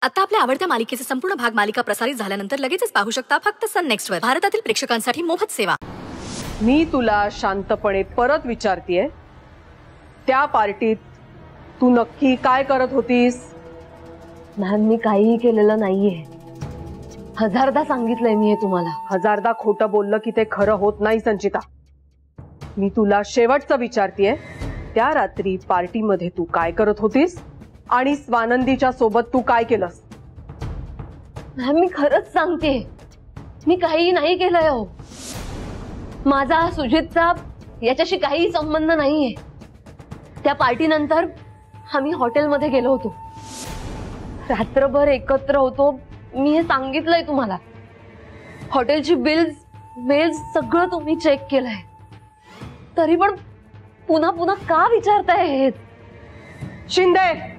आता आपल्या आवडत्या मालिकेचे संपूर्ण भाग मालिका प्रसारित झाल्यानंतर लगेचच पाहू शकता फक्त सन नेक्स्ट वर. भारतातील प्रेक्षकांसाठी मोफत सेवा. मी तुला शांतपणे परत विचारतेय, त्या पार्टीत तू नक्की काय करत होतीस? मॅम मी काहीही केलेलं नाहीये. हजारदा सांगितलंय मी हे तुम्हाला. हजारदा खोटं बोललं की ते खरं होत नाही संचिता. मी तुला शेवटचं विचारतेय, त्या रात्री पार्टीमध्ये तू काय करत होतीस आणि स्वानंदीच्या सोबत तू काय केलंस? मॅम मी खरंच सांगते, मी काही नाही केलंय. हो, माझा सुजितचा याच्याशी काही संबंध नाहीये. त्या पार्टी नंतर आम्ही हॉटेलमध्ये गेलो होतो, रात्रभर एकत्र होतो. मी हे सांगितलंय तुम्हाला. हॉटेलची बिल्स सगळं तुम्ही चेक केलंय, तरी पण पुन्हा पुन्हा का विचारताय हे? शिंदे,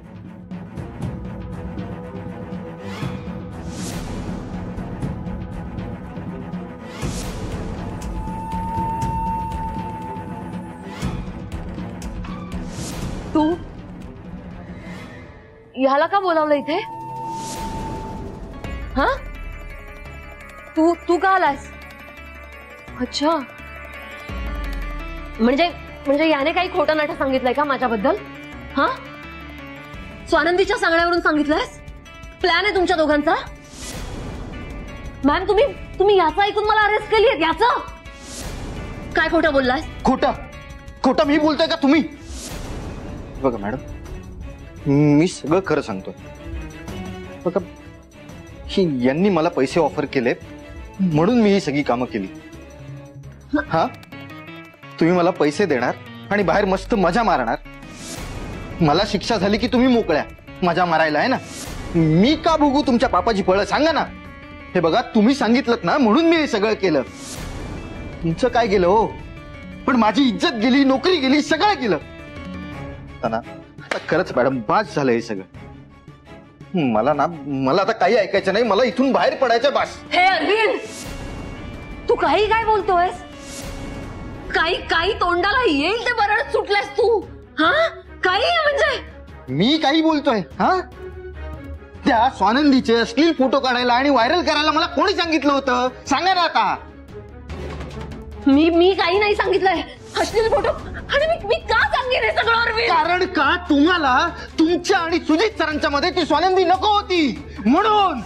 तू ह्याला का बोलावलं इथे? हा, तू का आलास? अच्छा, म्हणजे याने काही खोटं नाटक सांगितलंय का माझ्याबद्दल? हा, स्वानंदीच्या सांगण्यावरून सांगितलंयस? प्लॅन आहे तुमच्या दोघांचा? मॅम तुम्ही याचं ऐकून मला अरेस्ट केलीये? याचं काय खोटं बोललास? खोटं मी बोलतोय का तुम्ही? बघा मॅडम, मी सगळं खरं सांगतोय. बघा, यांनी मला पैसे ऑफर केले म्हणून मी ही सगळी कामं केली. हा, तुम्ही मला पैसे देणार आणि बाहेर मस्त मजा मारणार. मला शिक्षा झाली की तुम्ही मोकळ्या मजा मारायला, आहे ना? मी का भोगू तुमच्या पापाची फळं? सांगा ना. हे बघा, तुम्ही सांगितलं ना म्हणून मी हे सगळं केलं. तुमचं काय गेलं हो? पण माझी इज्जत गेली, नोकरी गेली, सगळं गेलं. आता खरंच मॅडम, बास झालं हे सगळं. मला आता काही ऐकायचं नाही. मला इथून बाहेर पडायचं, बास. हे अरविंद, तू काही काय बोलतोयस? काही तोंडाला येईल ते बरं सुटलास तू. हा, काही म्हणजे मी काही बोलतोय? हा, त्या स्वानंदीचे अश्लील फोटो काढायला आणि व्हायरल करायला मला कोणी सांगितलं होतं? सांगा ना आता. मी काही नाही सांगितलंय. अश्लील फोटो आणि मी का सांगेन हे सगळं अरविंद? कारण का तुम्हाला तुमच्या आणि सुजित सरांच्या मध्ये ती स्वानंदी नको होती म्हणून.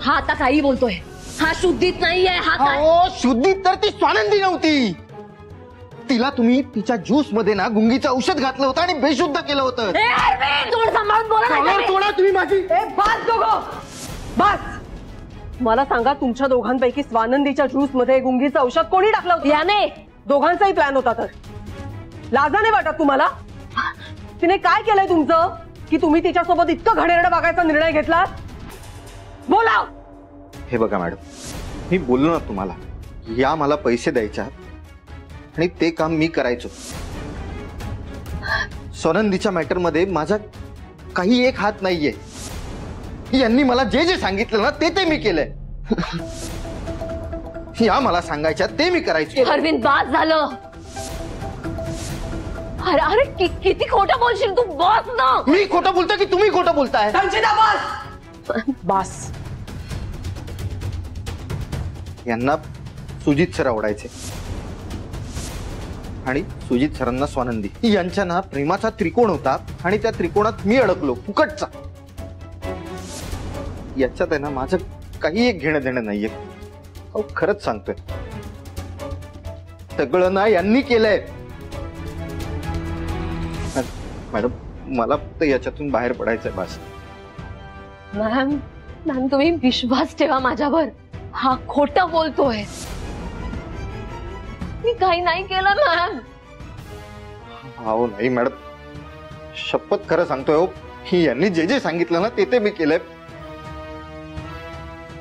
हा आता काही बोलतोय. हा शुद्धीत नाहीये. हा काय? शुद्धीत तर ती स्वानंदी नव्हती. तिला तुम्ही तिच्या ज्यूस मध्ये ना गुंगीचं औषध घातलं होतं आणि बेशुद्ध केलं होतं. तोंड सांभाळून बोला. तुम्ही माझी बस दोघं, बस. मला सांगा, तुमच्या दोघांपैकी स्वानंदीच्या ज्यूस मध्ये गुंगीचं औषध कोणी टाकलं होतं? याने. दोघांचाही प्लॅन होता. तर लाजाने वाटत तुम्हाला? तिने काय केलंय तुमचं की तुम्ही तिच्यासोबत इतकं घणेरडं वागायचा निर्णय घेतला? बोला. हे बघा मॅडम, मी बोललो ना तुम्हाला, या मला पैसे द्यायच्या आणि ते काम मी करायचो. स्वानंदीच्या मॅटर मध्ये माझा काही एक हात नाहीये. यांनी मला जे सांगितलं ना ते मी केलंय. या मला सांगायच्या ते मी करायचो. अरविंद, बास झालं. अरे किती खोटं बोलशील तू? बस ना. मी खोटं बोलतोय की तुम्ही खोटं बोलताय? संचिता, बस. बस. यांना सुजित सर आवडायचे आणि सुजित सरांना स्वानंदी. यांच्या ना प्रेमाचा त्रिकोण होता आणि त्या त्रिकोणात मी अडकलो फुकटचा. याच्यात आहे ना माझं काही एक घेणं देणं नाहीये. अहो, खरंच सांगतोय, सगळं ना यांनी केलंय. मॅडम, मला फक्त याच्यातून बाहेर पडायचंय, बस. मॅम तुम्ही विश्वास ठेवा माझ्यावर. हा खोटं बोलतोय. मी काही नाही केलं मॅम. हो नाही मॅडम, शपथ खरं सांगतोय हो. यांनी जे सांगितलं ना ते मी केलंय.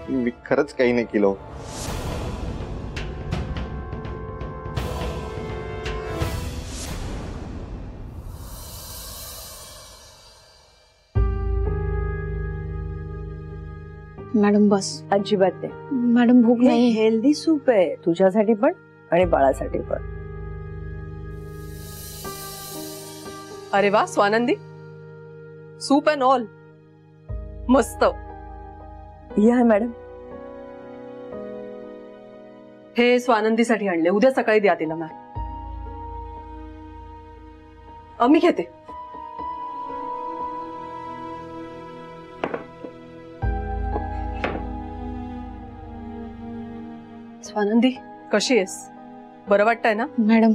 मी खरंच काही नाही केलं. मॅडम बस. अजिबात नाही मॅडम, भूक नाही. हेल्दी सूप आहे तुझ्यासाठी पण आणि बाळासाठी पण. अरे वा स्वानंदी, सूप अँड ऑल. मस्त. या मॅडम. हे स्वानंदीसाठी आणले, उद्या सकाळी द्या तिला मॅम. मी घेते. स्वानंदी कशी आहेस? बरं वाटतंय ना? मॅडम,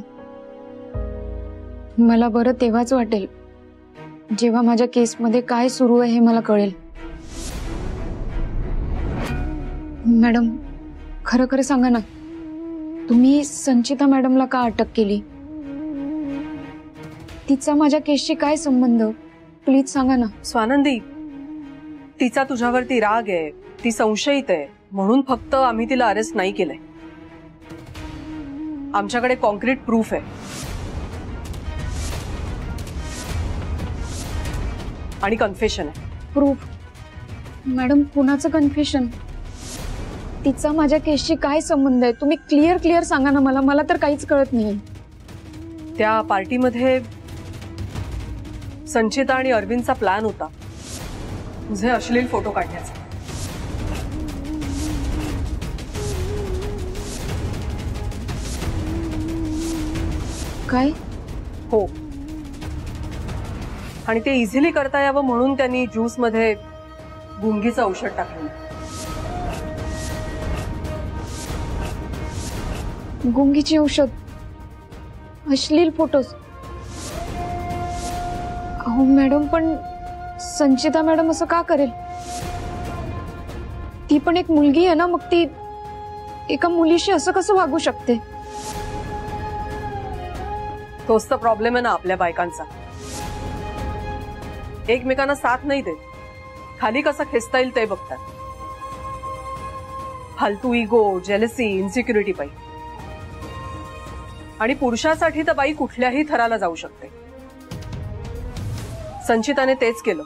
मला बरं तेव्हाच वाटेल जेव्हा माझ्या केसमध्ये काय सुरू आहे हे मला कळेल. मॅडम, खरं खरं सांगा ना, तुम्ही संचिता मॅडमला का अटक केली? तिचा माझ्या केसशी काय संबंध? प्लीज सांगा ना. स्वानंदी, तिचा तुझ्यावरती राग आहे, ती संशयित आहे, म्हणून फक्त आम्ही तिला अरेस्ट नाही केलंय. आमच्याकडे कॉन्क्रीट प्रूफ आहे आणि कन्फेशन आहे. प्रूफ? मॅडम, कुणाचं कन्फेशन? तिचा माझ्या केसशी काय संबंध आहे? तुम्ही क्लिअर सांगा ना मला. मला तर काहीच कळत नाही. त्या पार्टीमध्ये संचिता आणि अरविंदचा प्लॅन होता तुझे अश्लील फोटो काढण्याचा. काय? हो, आणि ते इझिली करता यावं म्हणून त्यांनी ज्यूस मध्ये गुंगीचं औषध टाकलं. गुंगीची औषध? अश्लील फोटोज? अहो मॅडम, पण संचिता मॅडम असं का करेल? ती पण एक मुलगी आहे ना, मग ती एका मुलीशी असं कसं वागू शकते? तोच तर प्रॉब्लेम आहे ना आपल्या बायकांचा. एकमेकांना साथ नाही देत, खाली कसं खेचता येईल ते बघतात. फालतू इगो, जेलसी, इन्सिक्युरिटी पाहिजे. आणि पुरुषासाठी तर बाई कुठल्याही थराला जाऊ शकते. संचिताने तेच केलं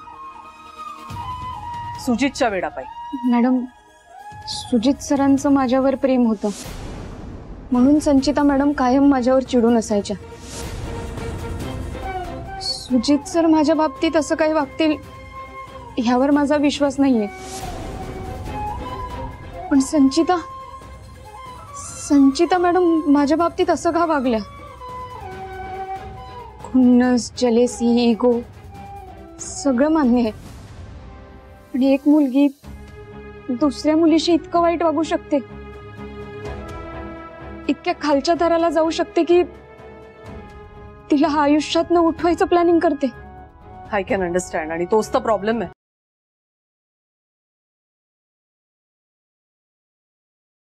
सुजितच्या वेडापायी. मॅडम, सुजित सरांचं माझ्यावर प्रेम होतं म्हणून संचिता मॅडम कायम माझ्यावर चिडून असायच्या. सुजित सर माझ्या बाबतीत असं काही वागतील ह्यावर माझा विश्वास नाहीये. पण संचिता मॅडम माझ्या बाबतीत असं का वागल्या? खुन्नस, जेलेसी, इगो सगळं मान्य आहे, पण एक मुलगी दुसऱ्या मुलीशी इतकं वाईट वागू शकते, इतक्या खालच्या थराला जाऊ शकते की तिला आयुष्यात न उठवायचं प्लॅनिंग करते. I can understand. आणि तोच तर प्रॉब्लेम आहे.